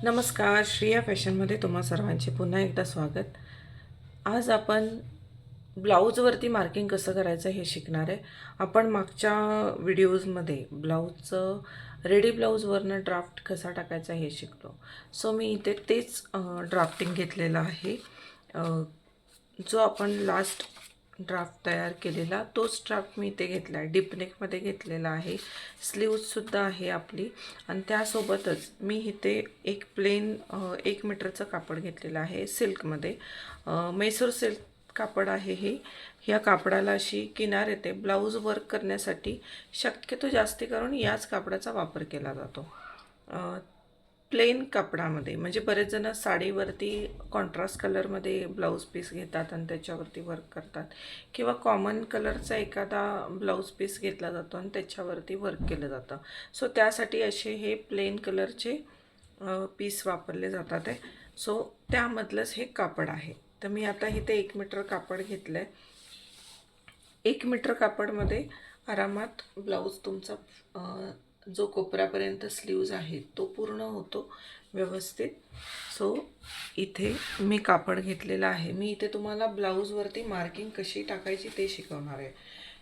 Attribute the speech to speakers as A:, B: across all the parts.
A: नमस्कार, श्रिया फॅशनमध्ये तुम्हा सर्वांचे पुन्हा एकदा स्वागत. आज आपण ब्लाऊजवरती मार्किंग कसं करायचं हे शिकणार आहे. आपण मागच्या व्हिडिओजमध्ये ब्लाऊजचं रेडी ब्लाऊजवरनं ड्राफ्ट कसा टाकायचा हे शिकलो. सो मी इथे तेच ड्राफ्टिंग घेतलेलं आहे. जो आपण लास्ट ड्राफ्ट तयार केलेला तोच ड्राफ्ट मी इथे घेतला आहे. डिपनेकमध्ये घेतलेला आहे. स्लीव्जसुद्धा आहे आपली. आणि त्यासोबतच मी इथे एक प्लेन 1 मीटरचं कापड घेतलेलं आहे सिल्कमध्ये. मैसूर सिल्क कापड आहे हे. ह्या कापडाला अशी किनार येते. ब्लाऊज वर्क करण्यासाठी शक्यतो जास्ती करून याच कापडाचा वापर केला जातो. प्लेन कापडामध्ये म्हणजे बरेच जण साडीवरती कॉन्ट्रास्ट कलरमध्ये ब्लाऊज पीस घेतात आणि त्याच्यावरती वर्क करतात, किंवा कॉमन कलरचा एखादा ब्लाऊज पीस घेतला जातो आणि त्याच्यावरती वर्क केलं जातं. सो त्यासाठी असे हे प्लेन कलरचे पीस वापरले जातात आहे. सो त्यामधलंच हे कापड आहे. तर मी आता इथे 1 मीटर कापड घेतलं आहे. 1 मीटर कापडमध्ये आरामात ब्लाऊज तुमचा जो कोपऱ्यापर्यंत स्लीव्ज आहे तो पूर्ण होतो व्यवस्थित. सो इथे मी कापड घेतलेला आहे. मी इथे तुम्हाला ब्लाऊजवरती मार्किंग कशी टाकायची ते शिकवणार आहे.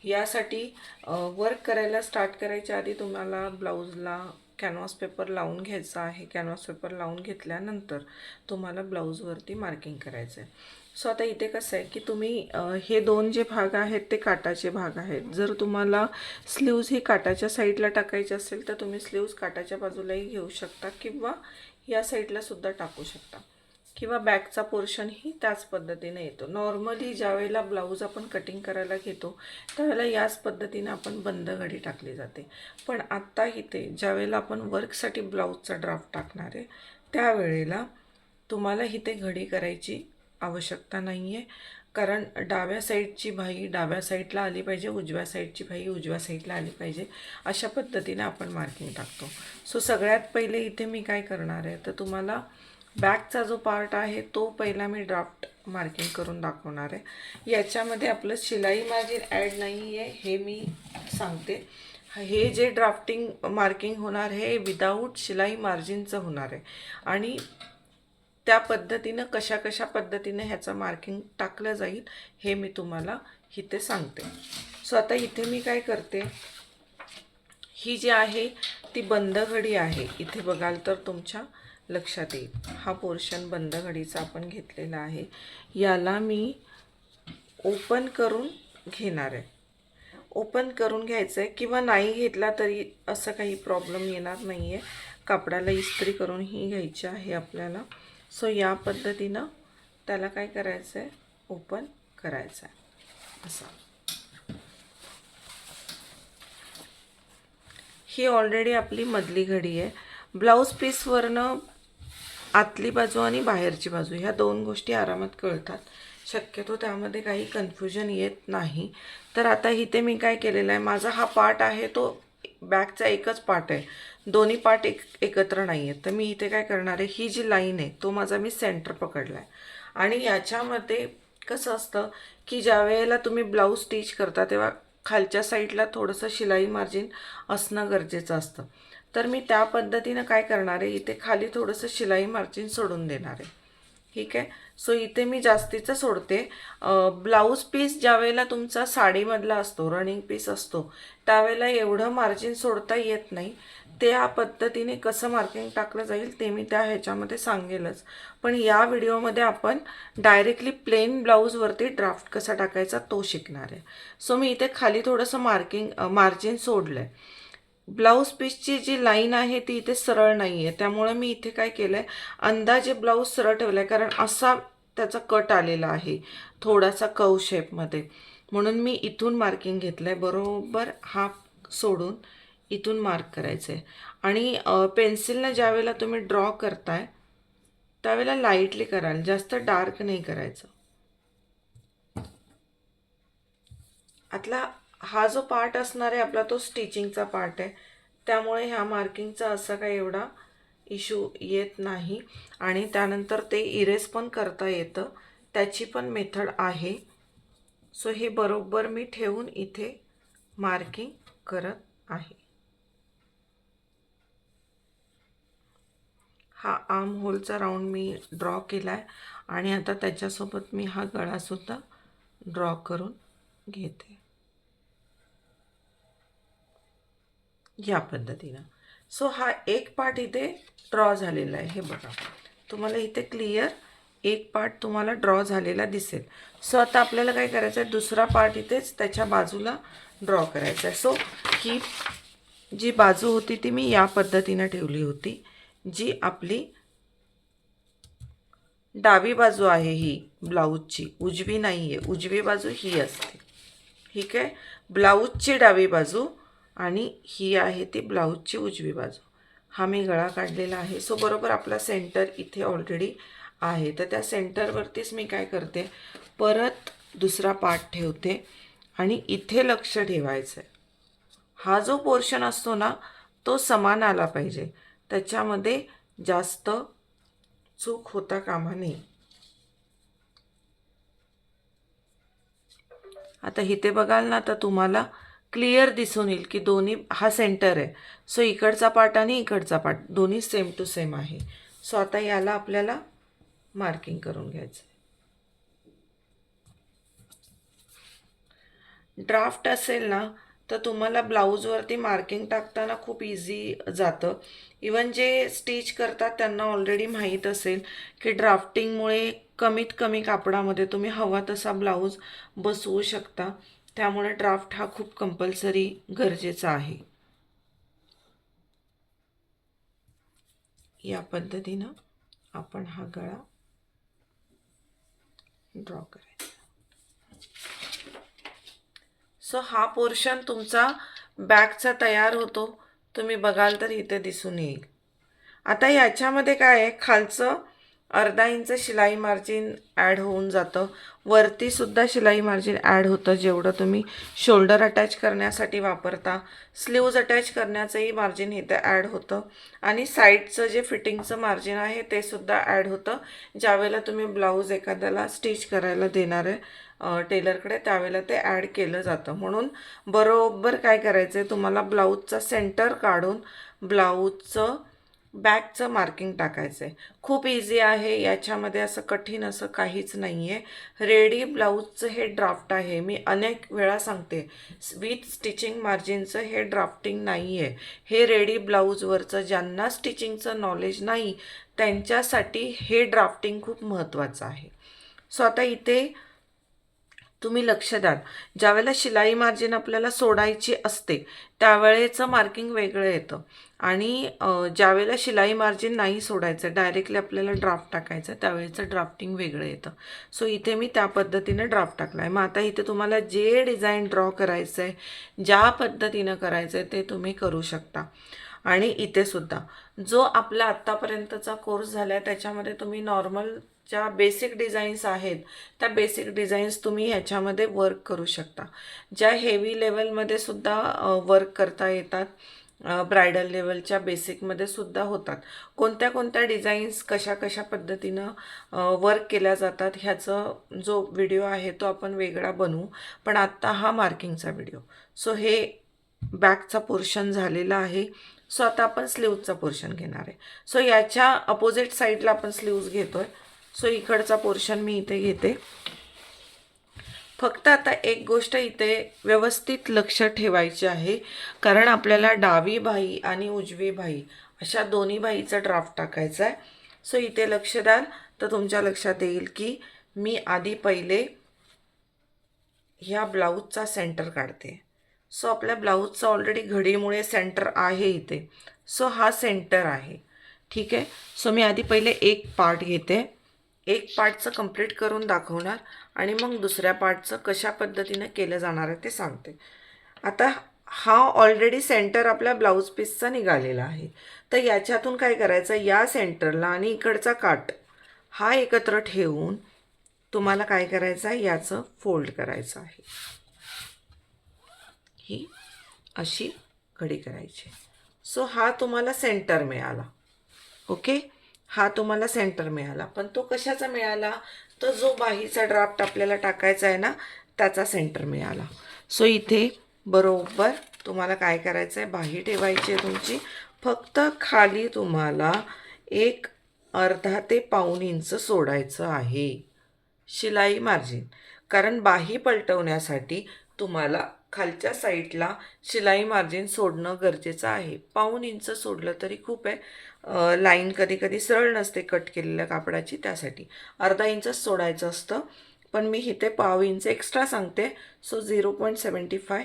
A: यासाठी वर्क करायला स्टार्ट करायच्या आधी तुम्हाला ब्लाऊजला कॅनव्हास पेपर लावून घ्यायचा आहे. कॅनव्हास पेपर लावून घेतल्यानंतर तुम्हाला ब्लाऊजवरती मार्किंग करायचं आहे. सो आता इथे कसं आहे की तुम्ही हे दोन जे भाग आहेत ते काटाचे भाग आहेत. जर तुम्हाला स्लीव्ज ही काटाच्या साईडला टाकायची असेल तर तुम्ही स्लीव्ज काटाच्या बाजूलाही घेऊ शकता, किंवा या साईडला सुद्धा टाकू शकता, किंवा बॅकचा पोर्शनही त्याच पद्धतीने येतो. नॉर्मली ज्यावेळेला ब्लाऊज आपण कटिंग करायला घेतो त्यावेळेला याच पद्धतीने आपण बंद घडी टाकली जाते. पण आत्ता इथे ज्यावेळेला आपण वर्कसाठी ब्लाऊजचा ड्राफ्ट टाकणार आहे त्यावेळेला तुम्हाला इथे घडी करायची आवश्यकता नाही आहे. कारण डाव्या साईडची बाही डाव्या साईडला आली पाहिजे, उजव्या साईडची बाही उजव्या साईडला आली पाहिजे, अशा पद्धतीने आपण मार्किंग टाकतो. सो सगळ्यात पहिले इथे मी काय करणार आहे तर तुम्हाला बॅकचा जो पार्ट आहे तो पहिला मी ड्राफ्ट मार्किंग करून दाखवणार आहे. याच्यामध्ये आपलं शिलाई मार्जिन ॲड नाही आहे हे मी सांगते. हे जे ड्राफ्टिंग मार्किंग होणार हे विदाऊट शिलाई मार्जिनचं होणार आहे. आणि त्या पद्धतीनं कशा पद्धतीने ह्याचं मार्किंग टाकलं जाईल हे मी तुम्हाला इथे सांगते. सो आता इथे मी काय करते, ही जी आहे ती बंद घडी आहे. इथे बघाल तर तुमच्या लक्षात येईल. हा पोर्शन बंद घडीचा आपण घेतलेला आहे. याला मी ओपन करून घेणार आहे. ओपन करून घ्यायचं आहे, किंवा नाही घेतला तरी असं काही प्रॉब्लेम येणार नाही आहे. कापडाला इस्त्री करूनही घ्यायची आहे आपल्याला. सो या पद्धतीनं त्याला काय करायचं आहे, ओपन करायचं आहे असं. ही ऑलरेडी आपली मधली घडी आहे. ब्लाऊज पीसवरनं आतली बाजू आणि बाहेरची बाजू ह्या दोन गोष्टी आरामात कळतात. शक्यतो त्यामध्ये काही कन्फ्युजन येत नाही. तर आता इथे मी काय केलेलं आहे, माझा हा पार्ट आहे तो बॅकचा एकच पार्ट आहे, दोन्ही पार्ट एकत्र नाही आहेत. तर मी इथे काय करणार आहे, ही जी लाईन आहे तो माझा मी सेंटर पकडला आहे. आणि याच्यामध्ये कसं असतं की ज्या वेळेला तुम्ही ब्लाऊज स्टिच करता तेव्हा खालच्या साईडला थोडंसं शिलाई मार्जिन असणं गरजेचं असतं. तर मी त्या पद्धतीनं काय करणार आहे, इथे खाली थोडंसं शिलाई मार्जिन सोडून देणार आहे. ठीक आहे. सो इथे मी जास्तीचं सोडते. ब्लाऊज पीस ज्या वेळेला तुमचा साडीमधला असतो, रनिंग पीस असतो, त्यावेळेला एवढं मार्जिन सोडता येत नाही. त्या पद्धतीने कसं मार्किंग टाकलं जाईल ते मी त्या ह्याच्यामध्ये सांगेलच. पण या व्हिडिओमध्ये आपण डायरेक्टली प्लेन ब्लाऊजवरती ड्राफ्ट कसा टाकायचा तो शिकणार आहे. सो मी इथे खाली थोडंसं मार्जिन सोडलं आहे. ब्लाऊज पीसची जी लाईन आहे ती इथे सरळ नाही आहे, त्यामुळे मी इथे काय केलं आहे, अंदाजे ब्लाऊज सरळ ठेवला आहे. कारण असा त्याचा कट आलेला आहे थोडासा कव शेपमध्ये, म्हणून मी इथून मार्किंग घेतलं आहे. बरोबर हाफ सोडून इथून मार्क करायचं आहे. आणि पेन्सिलनं ज्या वेळेला तुम्ही ड्रॉ करताय त्यावेळेला लाईटली कराल, जास्त डार्क नाही करायचं. आतला हा जो पार्ट असणार आहे आपला तो स्टिचिंगचा पार्ट आहे, त्यामुळे ह्या मार्किंगचा असा काही एवढा इश्यू येत नाही. आणि त्यानंतर ते इरेज पण करता येतं, त्याची पण मेथड आहे. सो हे बरोबर मी ठेवून इथे मार्किंग करत आहे. हा आर्म होलचा राऊंड मी ड्रॉ केला आहे आणि आता त्याच्यासोबत मी हा गळासुद्धा ड्रॉ करून घेते या पद्धतीनं. सो हा एक पार्ट इथे ड्रॉ झालेला आहे. हे बघा, तुम्हाला इथे क्लिअर एक पार्ट तुम्हाला ड्रॉ झालेला दिसेल. सो आता आपल्याला काय करायचं आहे, दुसरा पार्ट इथेच त्याच्या बाजूला ड्रॉ करायचा आहे. सो ही जी बाजू होती ती मी या पद्धतीनं ठेवली होती. जी आपली डावी बाजू आहे ही ब्लाऊजची, उजवी नाही आहे. उजवी बाजू ही असते, ठीक आहे. ब्लाऊजची डावी बाजू आणि ही आहे ती ब्लाऊजची उजवी बाजू. हा मी गळा काढलेला आहे. सो बरोबर आपला सेंटर इथे ऑलरेडी आहे. तर त्या सेंटरवरतीच मी काय करते, परत दुसरा पार्ट ठेवते आणि इथे लक्ष ठेवायचं आहे. हा जो पोर्शन असतो ना तो समान आला पाहिजे, त्याच्यामध्ये जास्त चूक होता कामा नये. आता इथे बघाल ना तर तुम्हाला क्लिअर दिसून येईल की दोन्ही हा सेंटर आहे. सो इकडचा पार्ट आणि इकडचा पार्ट दोन्ही सेम टू सेम आहे. सो आता याला आपल्याला मार्किंग करून घ्यायचं. ड्राफ्ट असेल ना तर तुम्हाला ब्लाऊजवरती मार्किंग टाकताना खूप इझी जातं. इवन जे स्टिच करतात त्यांना ऑलरेडी माहीत असेल की ड्राफ्टिंगमुळे कमीत कमी कापडामध्ये तुम्ही हवा तसा ब्लाऊज बसवू शकता. त्यामुळे ड्राफ्ट हा खूप कंपल्सरी गरजेचा आहे. या पद्धतीनं आपण हा गळा ड्रॉ करायचा. सो हा पोर्शन तुमचा बॅगचा तयार होतो. तुम्ही बघाल तर इथे दिसून येईल. आता याच्यामध्ये काय आहे, खालचं अर्धा इंच शिलाई मार्जिन ॲड होऊन जातं. वरतीसुद्धा शिलाई मार्जिन ॲड होतं, जेवढं तुम्ही शोल्डर अटॅच करण्यासाठी वापरता. स्लीव्ज अटॅच करण्याचंही मार्जिन इथे ॲड होतं आणि साईडचं जे फिटिंगचं मार्जिन आहे ते सुद्धा ॲड होतं. ज्यावेळेला तुम्ही ब्लाऊज एखाद्याला स्टिच करायला देणार आहे टेलरकडे, त्यावेळेला ते ॲड केलं जातं. म्हणून बरोबर काय करायचं आहे, तुम्हाला ब्लाऊजचा सेंटर काढून ब्लाऊजचं बॅकचं मार्किंग टाकायचं आहे. खूप इझी आहे, याच्यामध्ये असं कठीण असं काहीच नाही आहे. रेडी ब्लाऊजचं हे ड्राफ्ट आहे. मी अनेक वेळा सांगते, विथ स्टिचिंग मार्जिनचं हे ड्राफ्टिंग नाही आहे. हे रेडी ब्लाऊजवरचं ज्यांना स्टिचिंगचं नॉलेज नाही त्यांच्यासाठी हे ड्राफ्टिंग खूप महत्त्वाचं आहे. सो आता इथे तुम्ही लक्ष द्याल, ज्यावेळेला शिलाई मार्जिन आपल्याला सोडायची असते त्यावेळेचं मार्किंग वेगळं येतं आणि ज्यावेळेला शिलाई मार्जिन नाही सोडायचं, डायरेक्टली आपल्याला ड्राफ्ट टाकायचं, त्यावेळेचं ड्राफ्टिंग वेगळं येतं. सो इथे मी त्या पद्धतीने ड्राफ्ट टाकला आहे. मग आता इथे तुम्हाला जे डिझाईन ड्रॉ करायचं आहे, ज्या पद्धतीनं करायचं आहे ते तुम्ही करू शकता. आणि इथे सुद्धा जो आपला आत्तापर्यंतचा कोर्स झाला आहे त्याच्यामध्ये तुम्ही नॉर्मल ज्या बेसिक डिझाईन्स आहेत त्या बेसिक डिझाईन्स तुम्ही ह्याच्यामध्ये वर्क करू शकता. ज्या हेवी लेवलमध्ये सुद्धा वर्क करता येतात, ब्रायडल लेवलच्या बेसिकमध्ये सुद्धा होतात. कोणत्या कोणत्या डिझाईन्स कशा कशा पद्धतीनं वर्क केल्या जातात ह्याचं जो व्हिडिओ आहे तो आपण वेगळा बनवू. पण आत्ता हा मार्किंगचा व्हिडिओ. सो हे बॅकचा पोर्शन झालेला आहे. सो आता आपण स्लीव्जचा पोर्शन घेणार आहे. सो याच्या अपोजिट साईडला आपण स्लीव्ज घेतोय. सो इकडचा पोर्शन मी इथे घेते. फक्त आता एक गोष्ट इथे व्यवस्थित लक्ष ठेवायची आहे, कारण आपल्याला डावी बाही आणि उजवी बाही अशा दोन्ही बाहीचा ड्राफ्ट टाकायचा आहे. सो इथे लक्ष द्याल तर तुमच्या लक्षात येईल की मी आधी पहिले ह्या ब्लाऊजचा सेंटर काढते. सो आपल्या ब्लाऊजचा ऑलरेडी घडीमुळे सेंटर आहे इथे. सो हा सेंटर आहे, ठीक आहे. सो मी आधी पहिले एक पार्ट घेते, एक पार्टचं कंप्लीट करून दाखवणार आणि मग दुसऱ्या पार्टचं कशा पद्धतीनं केलं जाणार आहे ते सांगते. आता हा ऑलरेडी सेंटर आपल्या ब्लाऊज पीसचा निघालेला आहे. तर याच्यातून काय करायचं, या सेंटरला आणि इकडचा काट हा एकत्र ठेवून तुम्हाला काय करायचं आहे, याचं फोल्ड करायचं आहे. ही अशी घडी करायची. सो हा तुम्हाला सेंटर मिळाला. ओके, हा तुम्हाला सेंटर मिळाला. पण तो कशाचा मिळाला, तर जो बाहीचा ड्राफ्ट आपल्याला टाकायचा आहे ना त्याचा सेंटर मिळाला. सो इथे बरोबर तुम्हाला काय करायचं आहे, बाही ठेवायची आहे तुमची. फक्त खाली तुम्हाला एक अर्धा ते पाऊण इंच सोडायचं आहे शिलाई मार्जिन. कारण बाही पलटवण्यासाठी तुम्हाला खालच्या साईडला शिलाई मार्जिन सोडणं गरजेचं आहे. पाऊण इंच सोडलं तरी खूप आहे. लाईन कधी कधी सरळ नसते कट केलेल्या कापडाची, त्यासाठी अर्धा इंचच सोडायचं असतं. पण मी इथे पाव इंच एक्स्ट्रा सांगते. सो 0.75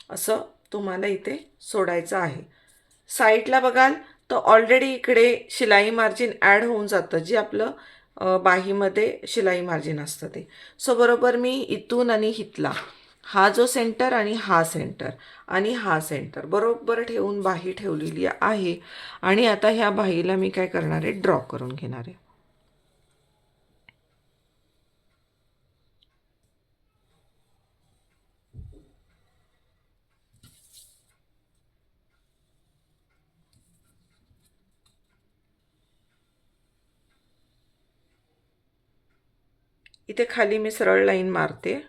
A: असं तुम्हाला इथे सोडायचं आहे. साईडला बघाल तर ऑलरेडी इकडे शिलाई मार्जिन ॲड होऊन जातं, जे आपलं बाहीमध्ये शिलाई मार्जिन असतं ते. सो बरोबर मी इथून आणि इथला हा जो सेंटर आणि हा सेंटर आणि हा सेंटर बरोबर ठेवून बाही ठेवलेली आहे. आणि आता ह्या बाहीला मी काय करणार आहे, ड्रॉ करून घेणार आहे. इथे खाली मी सरळ लाईन मारते.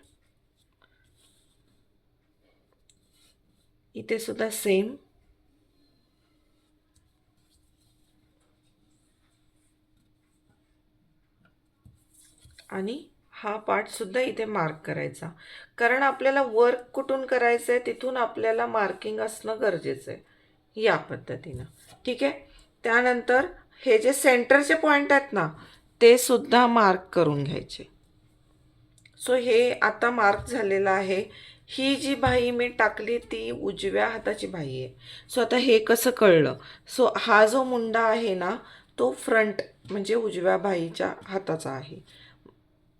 A: इथे सुद्धा सेम. आणि हा पार्ट सुद्धा इथे मार्क करायचा, कारण आपल्याला वर्क कुठून करायचं आहे तिथून आपल्याला मार्किंग असणं गरजेचं आहे, या पद्धतीनं. ठीक आहे. त्यानंतर हे जे सेंटरचे पॉईंट आहेत ना, ते सुद्धा मार्क करून घ्यायचे. सो हे आता मार्क झालेलं आहे. ही जी बाही मी टाकली ती उजव्या हाताची बाही आहे. सो आता हे कसं कळलं? सो हा जो मुंडा आहे ना, तो फ्रंट म्हणजे उजव्या बाहीच्या हाताचा आहे.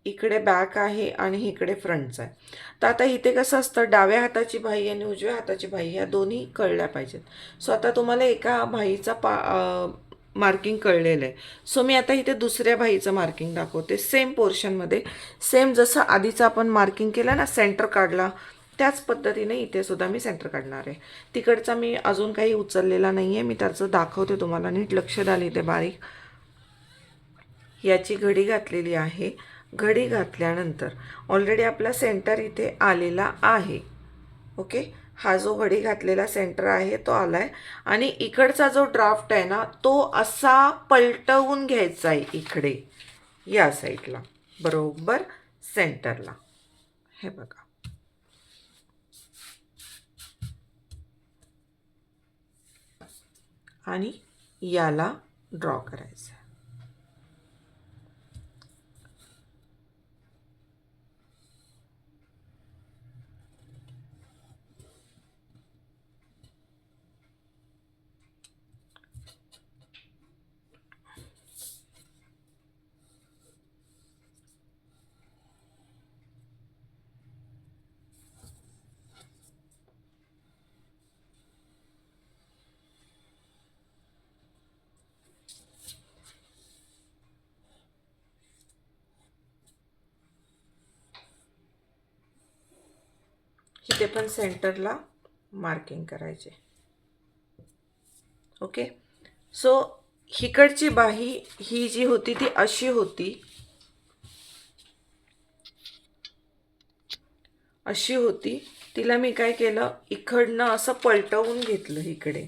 A: इकडे बॅक आहे आणि इकडे फ्रंटचा आहे. तर आता इथे कसं असतं, डाव्या हाताची बाही आणि उजव्या हाताची बाही ह्या दोन्ही कळल्या पाहिजेत. सो आता तुम्हाला एका बाहीचा मार्किंग कळलेलं आहे. सो मी आता इथे दुसऱ्या बाहीचं मार्किंग दाखवते सेम पोर्शनमध्ये. सेम जसं आधीचं आपण मार्किंग केलं ना, सेंटर काढला, त्याच पद्धतीने इथे सुद्धा मी सेंटर काढणार आहे. तिकडचा मी अजून काही उचललेला नाही आहे, मी त्याचं दाखवते तुम्हाला. नीट लक्ष द्याल इथे बारीक. याची घडी घातलेली आहे. घडी घातल्यानंतर ऑलरेडी आपला सेंटर इथे आलेला आहे. ओके. हा जो घडी घातलेला सेंटर आहे तो आला आहे. आणि इकडचा जो ड्राफ्ट आहे ना, तो असा पलटवून घ्यायचा आहे इकडे या साईडला, बरोबर सेंटरला. हे बघा. आणि याला ड्रॉ करायचं. इथे पण सेंटरला मार्किंग करायचे. ओके. सो हिकडची बाही ही जी होती ती अशी होती, अशी होती. तिला मी काय केलं, इकडनं असं पलटवून घेतलं इकडे.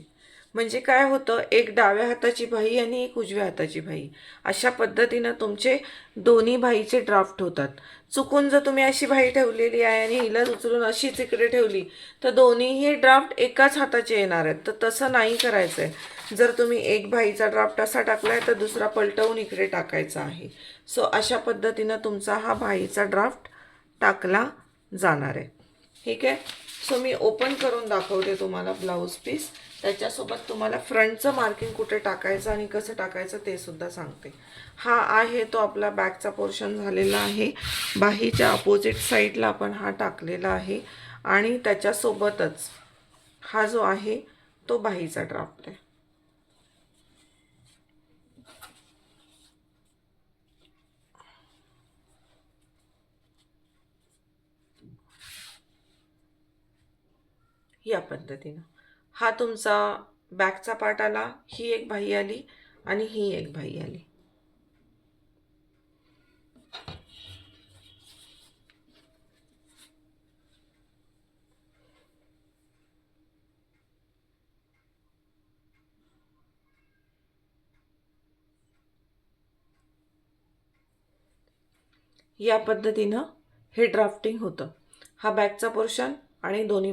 A: म्हणजे काय होतं, एक डाव्या हाताची बाही आणि एक उजव्या हाताची बाही, अशा पद्धतीनं तुमचे दोन्ही बाहीचे ड्राफ्ट होतात. चुकून जर तुम्ही अशी बाही ठेवलेली आहे आणि हिला उचलून अशीच इकडे ठेवली तर दोन्हीही ड्राफ्ट एकाच हाताचे येणार आहेत. तर तसं नाही करायचं आहे. जर तुम्ही एक बाहीचा ड्राफ्ट असा टाकला आहे तर दुसरा पलटवून इकडे टाकायचा आहे. सो अशा पद्धतीनं तुमचा हा बाहीचा ड्राफ्ट टाकला जाणार आहे. ठीक आहे. सो मी ओपन करून दाखवते तुम्हाला ब्लाऊज पीस. त्याच्यासोबत तुम्हाला फ्रंटचं मार्किंग कुठे टाकायचं आणि कसं टाकायचं ते सुद्धा सांगते. हा आहे तो आपला बॅकचा पोर्शन झालेला आहे. बाहीच्या अपोजिट साईडला आपण हा टाकलेला आहे. आणि त्याच्यासोबतच हा जो आहे तो बाहीचा ड्राफ्ट आहे. या पद्धतीनं हा तुमचा बॅकचा पार्ट आला. ही एक बाही आली आणि ही एक बाही आली. या पद्धतीनं हे ड्राफ्टिंग होतं. हा बॅकचा पोर्शन आणि दोन्ही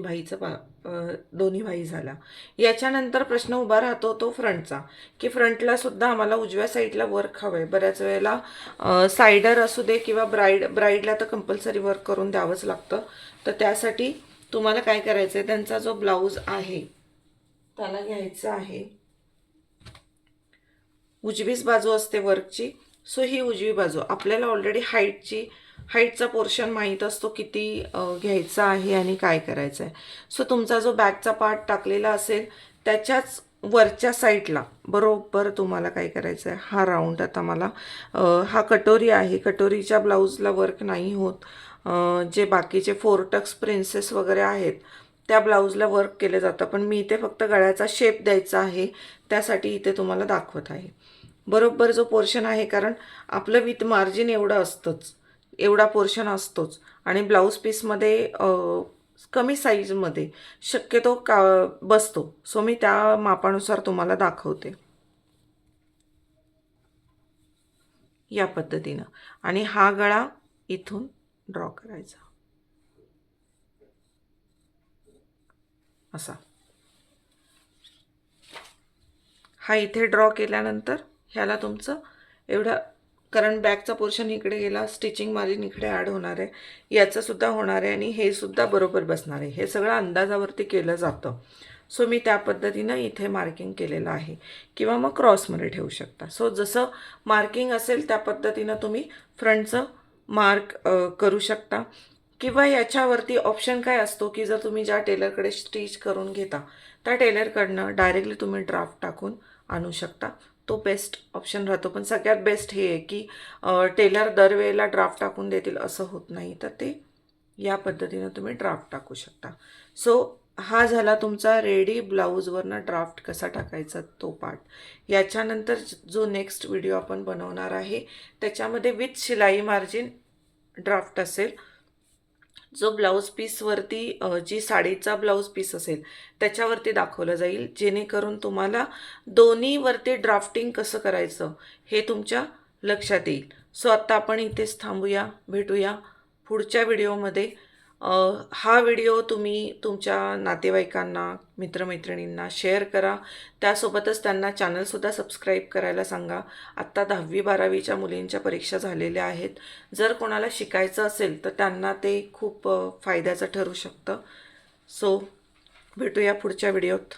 A: भाई झाला. याच्यानंतर प्रश्न उभा राहतो तो फ्रंटचा, की फ्रंटला सुद्धा आम्हाला उजव्या साईडला वर्क हवं आहे. बऱ्याच वेळेला सायडर असू दे किंवा ब्राईडला तर कंपल्सरी वर्क करून द्यावंच लागतं. तर त्यासाठी तुम्हाला काय करायचं आहे, त्यांचा जो ब्लाऊज आहे त्याला घ्यायचा आहे, उजवीच बाजू असते वर्कची. सो ही उजवी बाजू आपल्याला ऑलरेडी हाईटचा पोर्शन माहीत असतो किती घ्यायचा आहे आणि काय करायचं आहे. सो तुमचा जो बॅकचा पार्ट टाकलेला असेल त्याच्याच वरच्या साईडला बरोबर तुम्हाला काय करायचं आहे, हा राऊंड आता मला हा कटोरी आहे. कटोरीच्या ब्लाऊजला वर्क नाही होत. जे बाकीचे 4 टक्स प्रिन्सेस वगैरे आहेत त्या ब्लाऊजला वर्क केलं जातं, पण मी इथे फक्त गळ्याचा शेप द्यायचा आहे त्यासाठी इथे तुम्हाला दाखवत आहे. बरोबर जो पोर्शन आहे, कारण आपलं विथ मार्जिन एवढं असतंच, एवढा पोर्शन असतोच आणि ब्लाऊज पीसमध्ये कमी साईजमध्ये शक्यतो बसतो. सो मी त्या मापानुसार तुम्हाला दाखवते या पद्धतीनं. आणि हा गळा इथून ड्रॉ करायचा असा. हा इथे ड्रॉ केल्यानंतर ह्याला तुमचं एवढं, कारण बॅकचा पोर्शन इकडे गेला, स्टिचिंग मार्जिन इकडे ॲड होणार आहे, याचं सुद्धा होणार आहे आणि हे सुद्धा बरोबर बसणार आहे. हे सगळं अंदाजावरती केलं जातं. सो मी त्या पद्धतीनं इथे मार्किंग केलेलं आहे किंवा मग क्रॉसमध्ये ठेवू शकता. सो जसं मार्किंग असेल त्या पद्धतीनं तुम्ही फ्रंटचं मार्क करू शकता. किंवा याच्यावरती ऑप्शन काय असतो, की जर तुम्ही ज्या टेलरकडे स्टिच करून घेता त्या टेलरकडनं डायरेक्टली तुम्ही ड्राफ्ट टाकून आणू शकता. तो बेस्ट ऑप्शन राहतो. पण सगळ्यात बेस्ट हे आहे की टेलर दरवेळेला ड्राफ्ट टाकून देतील असं होत नाही, तर ते या पद्धतीनं तुम्ही ड्राफ्ट टाकू शकता. सो हा झाला तुमचा रेडी ब्लाऊजवरनं ड्राफ्ट कसा टाकायचा तो पार्ट. याच्यानंतर जो नेक्स्ट व्हिडिओ आपण बनवणार आहे त्याच्यामध्ये विथ शिलाई मार्जिन ड्राफ्ट असेल. जो ब्लाऊज पीसवरती जी साडीचा ब्लाऊज पीस असेल त्याच्यावरती दाखवलं जाईल, जेणेकरून तुम्हाला दोन्हीवरती ड्राफ्टिंग कसं करायचं हे तुमच्या लक्षात येईल. सो आत्ता आपण इथेच थांबूया, भेटूया पुढच्या व्हिडिओमध्ये. हा व्हिडिओ तुम्ही तुमच्या नातेवाईकांना, मित्रमैत्रिणींना शेअर करा. त्यासोबतच त्यांना चॅनलसुद्धा सबस्क्राईब करायला सांगा. आत्ता 10वी-12वीच्या मुलींच्या परीक्षा झालेल्या आहेत. जर कोणाला शिकायचं असेल तर त्यांना ते खूप फायद्याचं ठरू शकतं. सो भेटूया पुढच्या व्हिडिओत.